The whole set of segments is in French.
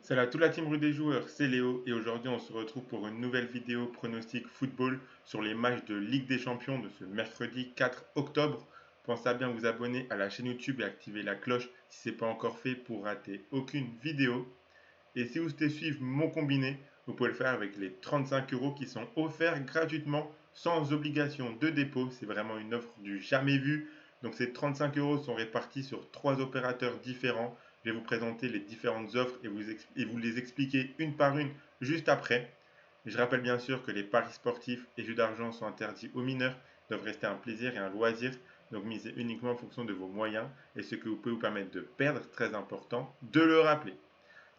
Salut à toute la team Rue des Joueurs, c'est Léo et aujourd'hui on se retrouve pour une nouvelle vidéo pronostic football sur les matchs de Ligue des Champions de ce mercredi 4 octobre. Pensez à bien vous abonner à la chaîne YouTube et activer la cloche si ce n'est pas encore fait pour rater aucune vidéo. Et si vous souhaitez suivre mon combiné, vous pouvez le faire avec les 35 euros qui sont offerts gratuitement sans obligation de dépôt. C'est vraiment une offre du jamais vu. Donc ces 35 euros sont répartis sur 3 opérateurs différents. Je vais vous présenter les différentes offres et vous les expliquer une par une juste après. Je rappelle bien sûr que les paris sportifs et jeux d'argent sont interdits aux mineurs, doivent rester un plaisir et un loisir. Donc misez uniquement en fonction de vos moyens et ce que vous pouvez vous permettre de perdre, très important, de le rappeler.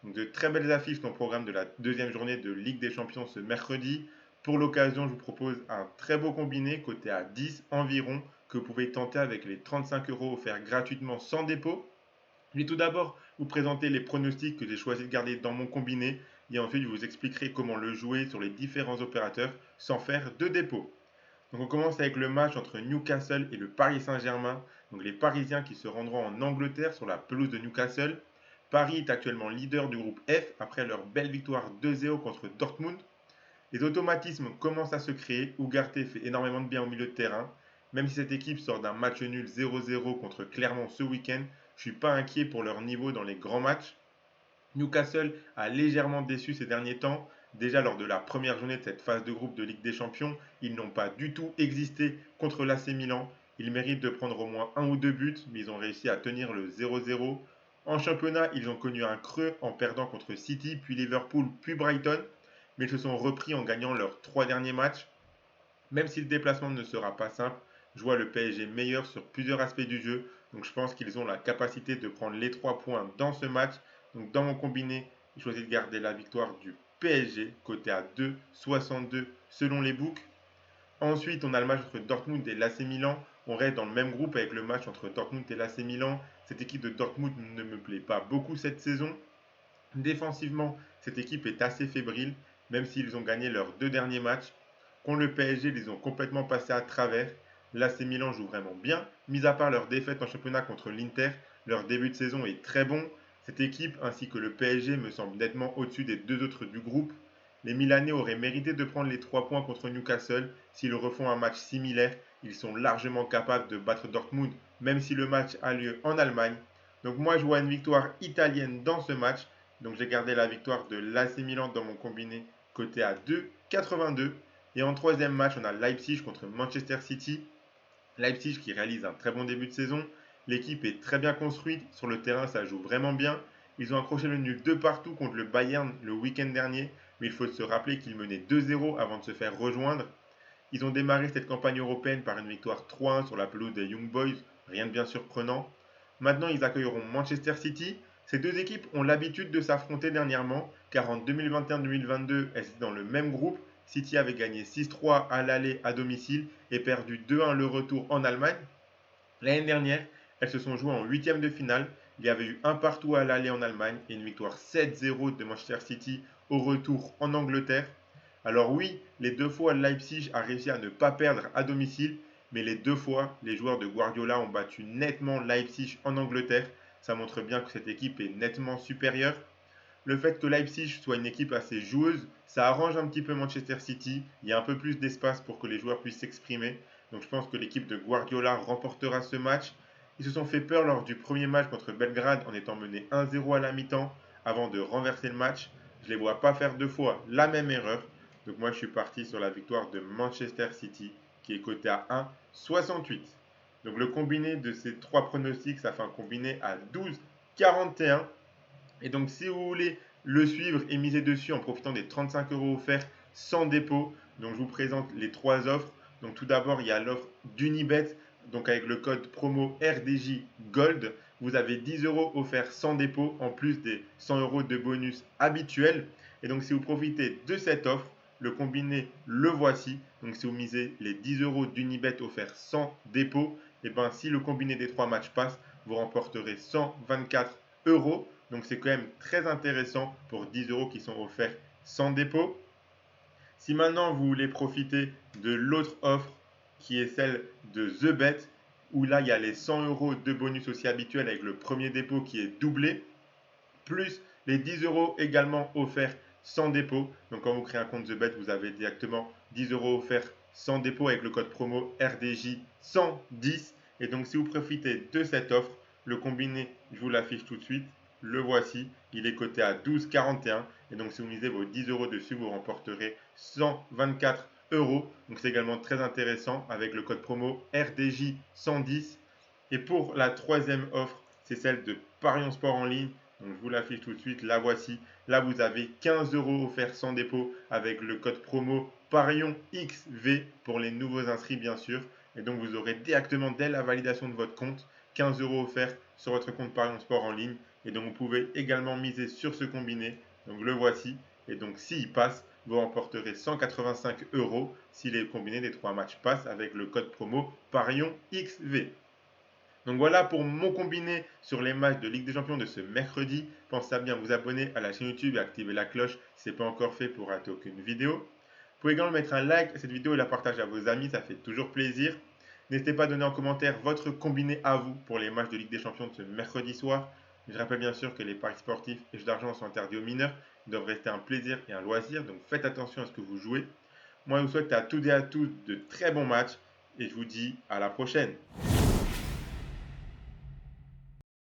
Donc de très belles affiches dans le programme de la deuxième journée de Ligue des Champions ce mercredi. Pour l'occasion, je vous propose un très beau combiné coté à 10 environ que vous pouvez tenter avec les 35 euros offerts gratuitement sans dépôt. Je vais tout d'abord vous présenter les pronostics que j'ai choisi de garder dans mon combiné et ensuite je vous expliquerai comment le jouer sur les différents opérateurs sans faire de dépôt. Donc on commence avec le match entre Newcastle et le Paris Saint-Germain. Donc les Parisiens qui se rendront en Angleterre sur la pelouse de Newcastle. Paris est actuellement leader du groupe F après leur belle victoire 2-0 contre Dortmund. Les automatismes commencent à se créer. Ugarte fait énormément de bien au milieu de terrain. Même si cette équipe sort d'un match nul 0-0 contre Clermont ce week-end, je ne suis pas inquiet pour leur niveau dans les grands matchs. Newcastle a légèrement déçu ces derniers temps. Déjà lors de la première journée de cette phase de groupe de Ligue des Champions, ils n'ont pas du tout existé contre l'AC Milan. Ils méritent de prendre au moins un ou deux buts, mais ils ont réussi à tenir le 0-0. En championnat, ils ont connu un creux en perdant contre City, puis Liverpool, puis Brighton, mais ils se sont repris en gagnant leurs 3 derniers matchs. Même si le déplacement ne sera pas simple, je vois le PSG meilleur sur plusieurs aspects du jeu. Donc je pense qu'ils ont la capacité de prendre les 3 points dans ce match. Donc dans mon combiné, j'ai choisi de garder la victoire du PSG, côté à 2,62 selon les books. Ensuite, on a le match entre Dortmund et l'AC Milan. On reste dans le même groupe avec le match entre Dortmund et l'AC Milan. Cette équipe de Dortmund ne me plaît pas beaucoup cette saison. Défensivement, cette équipe est assez fébrile, même s'ils ont gagné leurs 2 derniers matchs. Contre le PSG, ils ont complètement passé à travers. L'AC Milan joue vraiment bien. Mis à part leur défaite en championnat contre l'Inter, leur début de saison est très bon. Cette équipe ainsi que le PSG me semblent nettement au-dessus des deux autres du groupe. Les Milanais auraient mérité de prendre les 3 points contre Newcastle. S'ils refont un match similaire, ils sont largement capables de battre Dortmund, même si le match a lieu en Allemagne. Donc moi je vois une victoire italienne dans ce match. Donc j'ai gardé la victoire de l'AC Milan dans mon combiné côté à 2,82. Et en troisième match, on a Leipzig contre Manchester City. Leipzig qui réalise un très bon début de saison. L'équipe est très bien construite. Sur le terrain, ça joue vraiment bien. Ils ont accroché le nul de partout contre le Bayern le week-end dernier. Mais il faut se rappeler qu'ils menaient 2-0 avant de se faire rejoindre. Ils ont démarré cette campagne européenne par une victoire 3-1 sur la pelouse des Young Boys. Rien de bien surprenant. Maintenant, ils accueilleront Manchester City. Ces deux équipes ont l'habitude de s'affronter dernièrement, car en 2021-2022, elles étaient dans le même groupe. City avait gagné 6-3 à l'aller à domicile et perdu 2-1 le retour en Allemagne. L'année dernière, elles se sont jouées en huitième de finale. Il y avait eu un partout à l'aller en Allemagne et une victoire 7-0 de Manchester City au retour en Angleterre. Alors oui, les 2 fois Leipzig a réussi à ne pas perdre à domicile, mais les 2 fois, les joueurs de Guardiola ont battu nettement Leipzig en Angleterre. Ça montre bien que cette équipe est nettement supérieure. Le fait que Leipzig soit une équipe assez joueuse, ça arrange un petit peu Manchester City. Il y a un peu plus d'espace pour que les joueurs puissent s'exprimer. Donc je pense que l'équipe de Guardiola remportera ce match. Ils se sont fait peur lors du premier match contre Belgrade en étant menés 1-0 à la mi-temps avant de renverser le match. Je ne les vois pas faire 2 fois la même erreur. Donc moi je suis parti sur la victoire de Manchester City qui est coté à 1,68. Donc le combiné de ces 3 pronostics, ça fait un combiné à 12,41. Et donc, si vous voulez le suivre et miser dessus en profitant des 35 euros offerts sans dépôt, donc je vous présente les 3 offres. Donc, tout d'abord, il y a l'offre d'Unibet. Donc, avec le code promo RDJ Gold, vous avez 10 euros offerts sans dépôt en plus des 100 euros de bonus habituels. Et donc, si vous profitez de cette offre, le combiné, le voici. Donc, si vous misez les 10 euros d'Unibet offerts sans dépôt, et ben, si le combiné des 3 matchs passe, vous remporterez 124 euros. Donc c'est quand même très intéressant pour 10 euros qui sont offerts sans dépôt. Si maintenant vous voulez profiter de l'autre offre qui est celle de TheBet, où là il y a les 100 euros de bonus aussi habituels avec le premier dépôt qui est doublé, plus Les 10 euros également offerts sans dépôt. Donc quand vous créez un compte TheBet, vous avez directement 10 euros offerts sans dépôt avec le code promo RDJ 110. Et donc si vous profitez de cette offre, le combiné, je vous l'affiche tout de suite, le voici, il est coté à 12,41. Et donc si vous misez vos 10 euros dessus, vous remporterez 124 euros. Donc c'est également très intéressant avec le code promo RDJ 110. Et pour la troisième offre, c'est celle de Parions Sport en ligne. Donc je vous l'affiche tout de suite, la voici. Là, vous avez 15 euros offerts sans dépôt avec le code promo ParionXV pour les nouveaux inscrits, bien sûr. Et donc, vous aurez directement, dès la validation de votre compte, 15 euros offerts sur votre compte Parions Sport en ligne. Et donc, vous pouvez également miser sur ce combiné. Donc, le voici. Et donc, s'il passe, vous remporterez 185 euros si les combinés des 3 matchs passent avec le code promo ParionXV. Donc voilà pour mon combiné sur les matchs de Ligue des Champions de ce mercredi. Pensez à bien vous abonner à la chaîne YouTube et activer la cloche si ce n'est pas encore fait pour rater aucune vidéo. Vous pouvez également mettre un like à cette vidéo et la partager à vos amis, ça fait toujours plaisir. N'hésitez pas à donner en commentaire votre combiné à vous pour les matchs de Ligue des Champions de ce mercredi soir. Je rappelle bien sûr que les paris sportifs et jeux d'argent sont interdits aux mineurs. Ils doivent rester un plaisir et un loisir, donc faites attention à ce que vous jouez. Moi, je vous souhaite à toutes et à tous de très bons matchs et je vous dis à la prochaine.